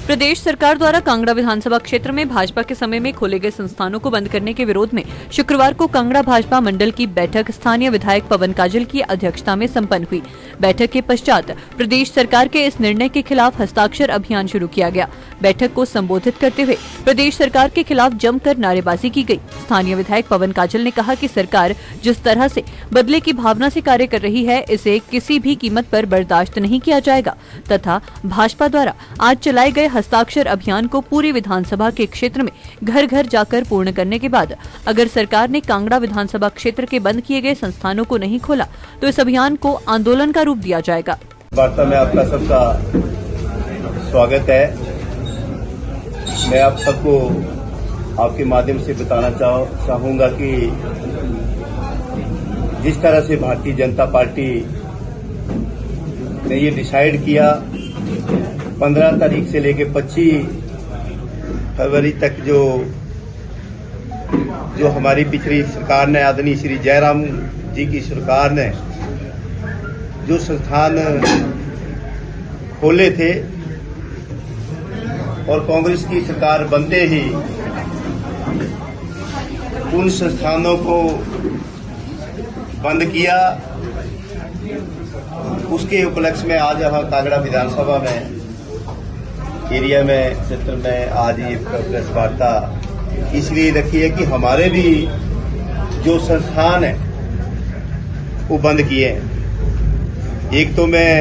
प्रदेश सरकार द्वारा कांगड़ा विधानसभा क्षेत्र में भाजपा के समय में खोले गए संस्थानों को बंद करने के विरोध में शुक्रवार को कांगड़ा भाजपा मंडल की बैठक स्थानीय विधायक पवन काजल की अध्यक्षता में संपन्न हुई। बैठक के पश्चात प्रदेश सरकार के इस निर्णय के खिलाफ हस्ताक्षर अभियान शुरू किया गया। बैठक को संबोधित करते हुए प्रदेश सरकार के खिलाफ जमकर नारेबाजी की गई। स्थानीय विधायक पवन काजल ने कहा कि सरकार जिस तरह से बदले की भावना से कार्य कर रही है, इसे किसी भी कीमत पर बर्दाश्त नहीं किया जाएगा तथा भाजपा द्वारा आज चलाए गए हस्ताक्षर अभियान को पूरी विधानसभा के क्षेत्र में घर घर जाकर पूर्ण करने के बाद अगर सरकार ने कांगड़ा विधानसभा क्षेत्र के बंद किए गए संस्थानों को नहीं खोला तो इस अभियान को आंदोलन का रूप दिया जाएगा। वार्ता में आपका सबका स्वागत है। मैं आप सबको आपके माध्यम से बताना चाहूंगा कि जिस तरह से भारतीय जनता पार्टी ने ये डिसाइड किया 15 तारीख से लेकर 25 फरवरी तक जो हमारी पिछली सरकार ने, आदरणीय श्री जयराम जी की सरकार ने जो संस्थान खोले थे और कांग्रेस की सरकार बनते ही उन संस्थानों को बंद किया। उसके उपलक्ष्य में आज यहाँ कांगड़ा विधानसभा में एरिया में क्षेत्र में आज ये प्रेस वार्ता इसलिए रखी है कि हमारे भी जो संस्थान है वो बंद किए हैं। एक तो मैं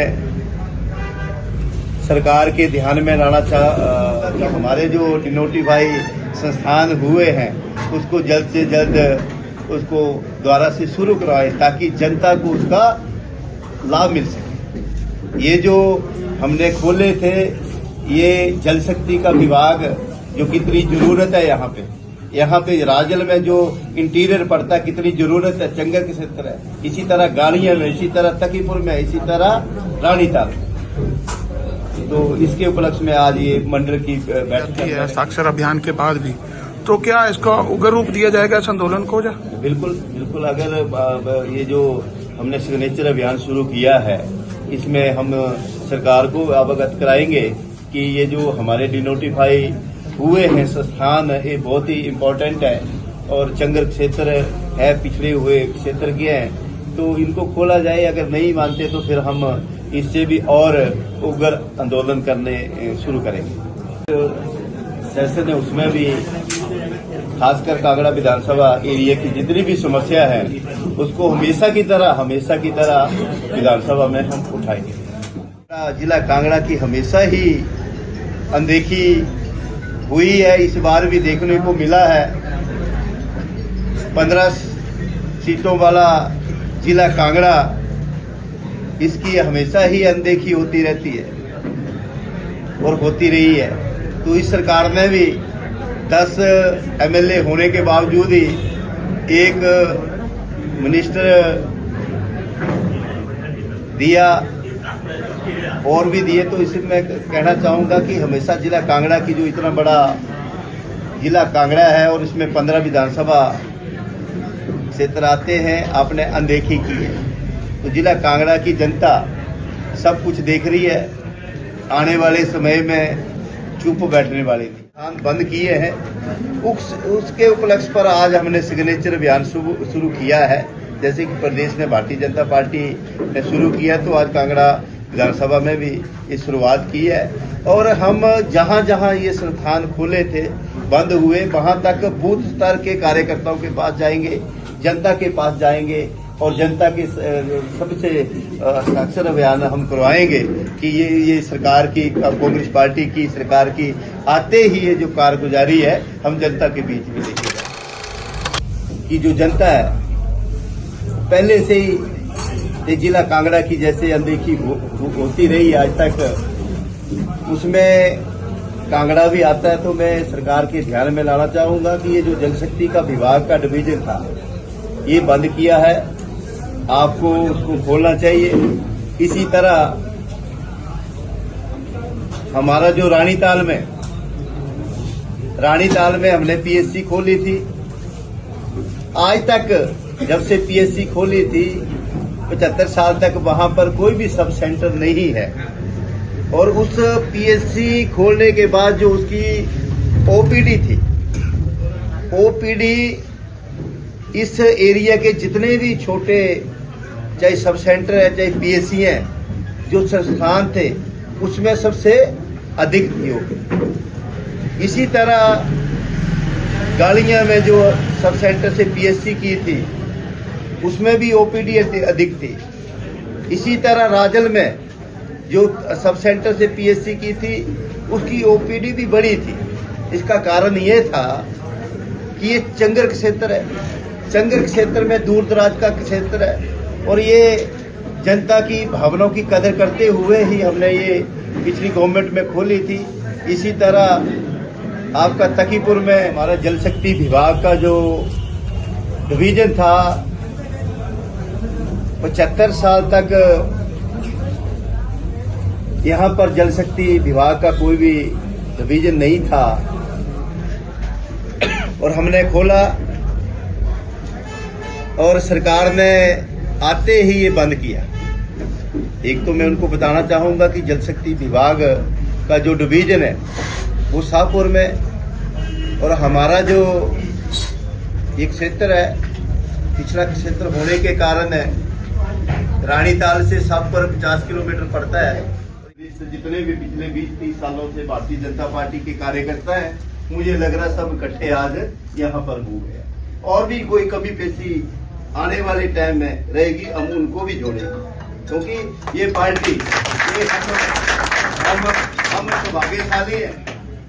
सरकार के ध्यान में लाना कि हमारे जो डिनोटिफाई संस्थान हुए हैं उसको जल्द से जल्द उसको दोबारा से शुरू करवाएं ताकि जनता को उसका लाभ मिल सके। ये जो हमने खोले थे, ये जल शक्ति का विभाग जो कितनी जरूरत है यहाँ पे राजल में जो इंटीरियर पड़ता है कितनी जरूरत है, चंगर के क्षेत्र है, इसी तरह गाड़ियां में, इसी तरह तकीपुर में, इसी तरह रानीताल। तो इसके उपलक्ष्य में आज ये मंडल की बैठक है। हस्ताक्षर अभियान के बाद भी तो क्या इसका उग्र रूप दिया जाएगा इस आंदोलन को? बिल्कुल अगर ये जो हमने सिग्नेचर अभियान शुरू किया है इसमें हम सरकार को अवगत कराएंगे कि ये जो हमारे डिनोटिफाई हुए हैं संस्थान ये बहुत ही इम्पोर्टेंट है और चंगर क्षेत्र है, पिछड़े हुए क्षेत्र के हैं, तो इनको खोला जाए। अगर नहीं मानते तो फिर हम इससे भी और उग्र आंदोलन करने शुरू करेंगे। सेशन है उसमें भी खासकर कांगड़ा विधानसभा एरिया की जितनी भी समस्या है उसको हमेशा की तरह विधानसभा में हम उठाएंगे। जिला कांगड़ा की हमेशा ही अनदेखी हुई है, इस बार भी देखने को मिला है। 15 सीटों वाला जिला कांगड़ा, इसकी हमेशा ही अनदेखी होती रहती है और होती रही है। तो इस सरकार में भी 10 एमएलए होने के बावजूद ही एक मिनिस्टर दिया और भी दिए। तो इसमें मैं कहना चाहूंगा कि हमेशा जिला कांगड़ा की जो इतना बड़ा जिला कांगड़ा है और इसमें 15 विधानसभा क्षेत्र आते हैं, आपने अनदेखी की है। तो जिला कांगड़ा की जनता सब कुछ देख रही है, आने वाले समय में चुप बैठने वाली नहीं। बंद किए हैं, उसके उपलक्ष्य पर आज हमने सिग्नेचर अभियान शुरू किया है। जैसे कि प्रदेश ने भारतीय जनता पार्टी ने शुरू किया तो आज कांगड़ा विधानसभा में भी ये शुरुआत की है और हम जहां ये संस्थान खोले थे बंद हुए वहां तक बूथ स्तर के कार्यकर्ताओं के पास जाएंगे, जनता के पास जाएंगे और जनता के सबसे हस्ताक्षर अभियान हम करवाएंगे कि ये सरकार की, कांग्रेस पार्टी की सरकार की आते ही ये जो कारगुजारी है हम जनता के बीच में देखेंगे कि जो जनता है पहले से ही ये जिला कांगड़ा की जैसे अनदेखी होती रही आज तक, उसमें कांगड़ा भी आता है। तो मैं सरकार के ध्यान में लाना चाहूंगा कि ये जो जल शक्ति का विभाग का डिवीजन था ये बंद किया है, आपको उसको खोलना चाहिए। इसी तरह हमारा जो रानीताल में हमने पीएससी खोली थी, आज तक जब से पीएससी खोली थी 75 साल तक वहां पर कोई भी सब सेंटर नहीं है। और उस पीएससी खोलने के बाद जो उसकी ओपीडी थी, ओपीडी इस एरिया के जितने भी छोटे, चाहे सब सेंटर है चाहे पीएससी हैं, जो संस्थान थे उसमें सबसे अधिक थी ओपीडी। इसी तरह गाड़ियां में जो सब सेंटर से पीएससी की थी उसमें भी ओपीडी अधिक थी। इसी तरह राजल में जो सब सेंटर से पीएससी की थी उसकी ओपीडी भी बड़ी थी। इसका कारण ये था कि ये चंगर क्षेत्र है, चंगर क्षेत्र में दूर दराज का क्षेत्र है और ये जनता की भावनाओं की कदर करते हुए ही हमने ये पिछली गवर्नमेंट में खोली थी। इसी तरह आपका तकीपुर में हमारा जल शक्ति विभाग का जो डिवीजन था 75 साल तक यहाँ पर जल शक्ति विभाग का कोई भी डिवीजन नहीं था और हमने खोला और सरकार ने आते ही ये बंद किया। एक तो मैं उनको बताना चाहूंगा कि जल शक्ति विभाग का जो डिवीजन है वो शाहपुर में और हमारा जो एक क्षेत्र है पिछड़ा क्षेत्र होने के कारण है रानीताल से शाहपुर 50 किलोमीटर पड़ता है। जितने भी पिछले 20-30 सालों से भारतीय जनता पार्टी के कार्यकर्ता हैं, मुझे लग रहा सब इकट्ठे आज यहाँ पर हुए हैं और भी कोई कमी पेशी आने वाले टाइम में रहेगी, हम उनको भी जोड़ेंगे क्योंकि ये पार्टी ये हम सौभाग्यशाली हैं,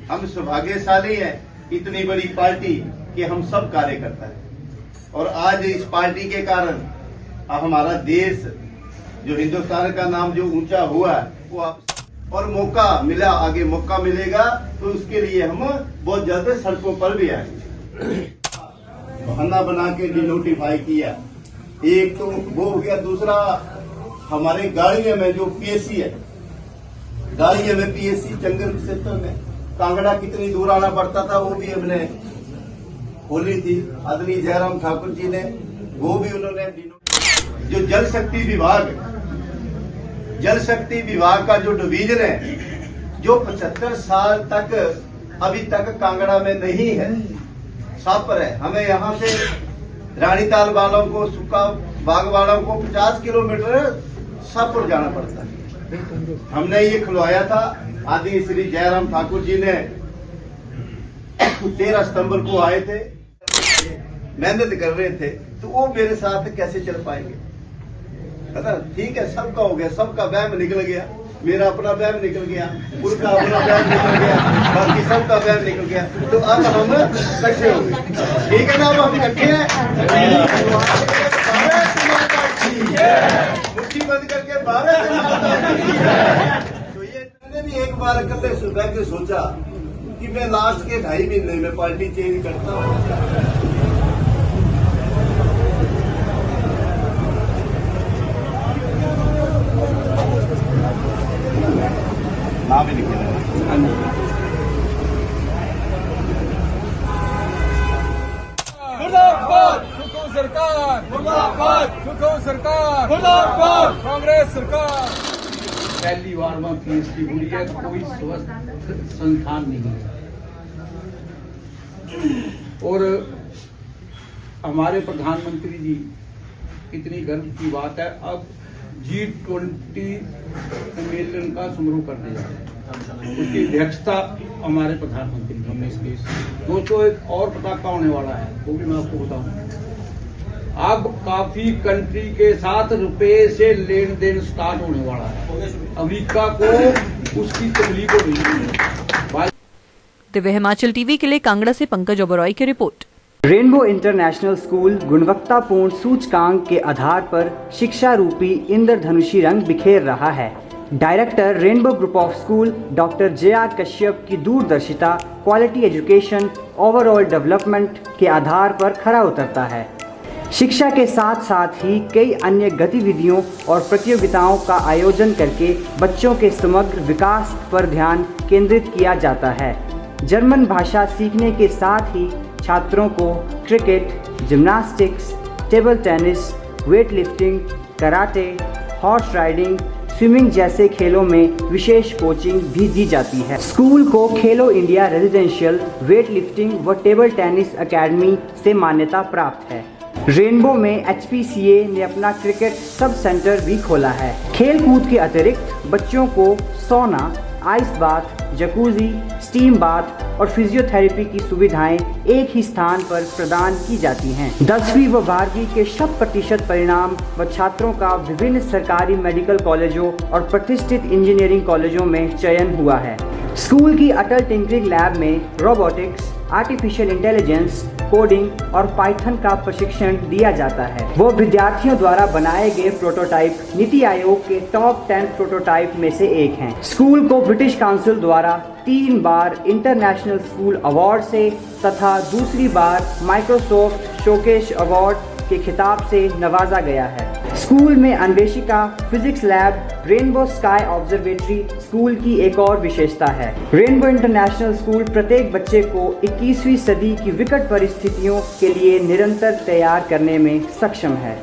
हम सौभाग्यशाली हैं इतनी बड़ी पार्टी कि हम सब कार्यकर्ता हैं और आज इस पार्टी के कारण हमारा देश जो हिंदुस्तान का नाम जो ऊंचा हुआ वो और मौका मिला, आगे मौका मिलेगा तो उसके लिए हम बहुत ज्यादा सड़कों पर भी आएंगे। बहाना बना के डिनोटिफाई किया, एक तो वो हो गया। दूसरा हमारे गाड़ियों में जो पीएससी है, गाड़ियों में पीएससी चंगर क्षेत्र में कांगड़ा कितनी दूर आना पड़ता था वो भी हमने खोली थी। आदरणीय जयराम ठाकुर जी ने वो भी उन्होंने जो जल शक्ति विभाग का जो डिवीजन है जो 75 साल तक अभी तक कांगड़ा में नहीं है, शाहपुर है। हमें यहाँ से रानीताल वालों को, सुक्का बाग वालों को 50 किलोमीटर शाहपुर जाना पड़ता है। हमने ये खुलवाया था, आदि श्री जयराम ठाकुर जी ने 13 सितंबर को आए थे, मेहनत कर रहे थे, तो वो मेरे साथ कैसे चल पाएंगे? ठीक है, सबका हो गया, सबका वहम निकल गया, मेरा अपना वहम निकल गया, उनका अपना वहम निकल गया, बाकी सबका वहम निकल गया, तो अब हम इकट्ठे हो गए। ठीक है ना, अब हम इकट्ठे हैं, मुट्ठी बंद करके भारत तो ये मैंने भी एक बार कल सुबह के सोचा कि मैं लास्ट के 2.5 महीने में पार्टी चेंज करता हूँ। नाम ही लिखे सुखो सरकार, सुखो सरकार, कांग्रेस सरकार। पहली बार में पीएचडी हुई है, कोई स्वस्थ संस्थान नहीं है और हमारे प्रधानमंत्री जी कितनी गर्व की बात है, अब G20 सम्मेलन का समारोह करने जा रहे हैं, उसकी अध्यक्षता हमारे प्रधानमंत्री जी ने इसके दोस्तों एक और पटाखा होने वाला है, वो भी मैं आपको बताऊं। अब काफी कंट्री के साथ रुपए से लेन देन स्टार्ट होने वाला है। अमेरिका को उसकी तकलीफ हो रही है। दिव्य हिमाचल टीवी के लिए कांगड़ा से पंकज ओबरॉय की रिपोर्ट। रेनबो इंटरनेशनल स्कूल गुणवत्तापूर्ण सूचकांक के आधार पर शिक्षा रूपी इंद्रधनुषी रंग बिखेर रहा है। Director rainbow group of school doctor JR Kashyap की दूरदर्शिता क्वालिटी एजुकेशन ओवरऑल डेवलपमेंट के आधार पर खरा उतरता है। शिक्षा के साथ साथ ही कई अन्य गतिविधियों और प्रतियोगिताओं का आयोजन करके बच्चों के समग्र विकास पर ध्यान केंद्रित किया जाता है। जर्मन भाषा सीखने के साथ ही छात्रों को cricket, gymnastics, table tennis, weight lifting, karate, horse riding, swimming जैसे खेलों में विशेष कोचिंग भी दी जाती है। स्कूल को खेलो इंडिया रेजिडेंशियल वेट लिफ्टिंग व टेबल टेनिस एकेडमी से मान्यता प्राप्त है। रेनबो में HPCA ने अपना क्रिकेट सब सेंटर भी खोला है। खेल कूद के अतिरिक्त बच्चों को सोना, ice bath, jacuzzi, steam bath और फिजियोथेरेपी की सुविधाएं एक ही स्थान पर प्रदान की जाती हैं। 10वीं व 12वीं के 100% परिणाम व छात्रों का विभिन्न सरकारी मेडिकल कॉलेजों और प्रतिष्ठित इंजीनियरिंग कॉलेजों में चयन हुआ है। स्कूल की अटल टिंकरिंग लैब में रोबोटिक्स, आर्टिफिशियल इंटेलिजेंस, कोडिंग और पाइथन का प्रशिक्षण दिया जाता है। वो विद्यार्थियों द्वारा बनाए गए प्रोटोटाइप नीति आयोग के टॉप 10 प्रोटोटाइप में से एक हैं। स्कूल को ब्रिटिश काउंसिल द्वारा 3 बार इंटरनेशनल स्कूल अवार्ड से तथा दूसरी बार माइक्रोसॉफ्ट शोकेस अवार्ड के खिताब से नवाजा गया है। स्कूल में Anveshika physics lab, rainbow sky observatory school की एक और विशेषता है। रेनबो इंटरनेशनल स्कूल प्रत्येक बच्चे को 21वीं सदी की विकट परिस्थितियों के लिए निरंतर तैयार करने में सक्षम है।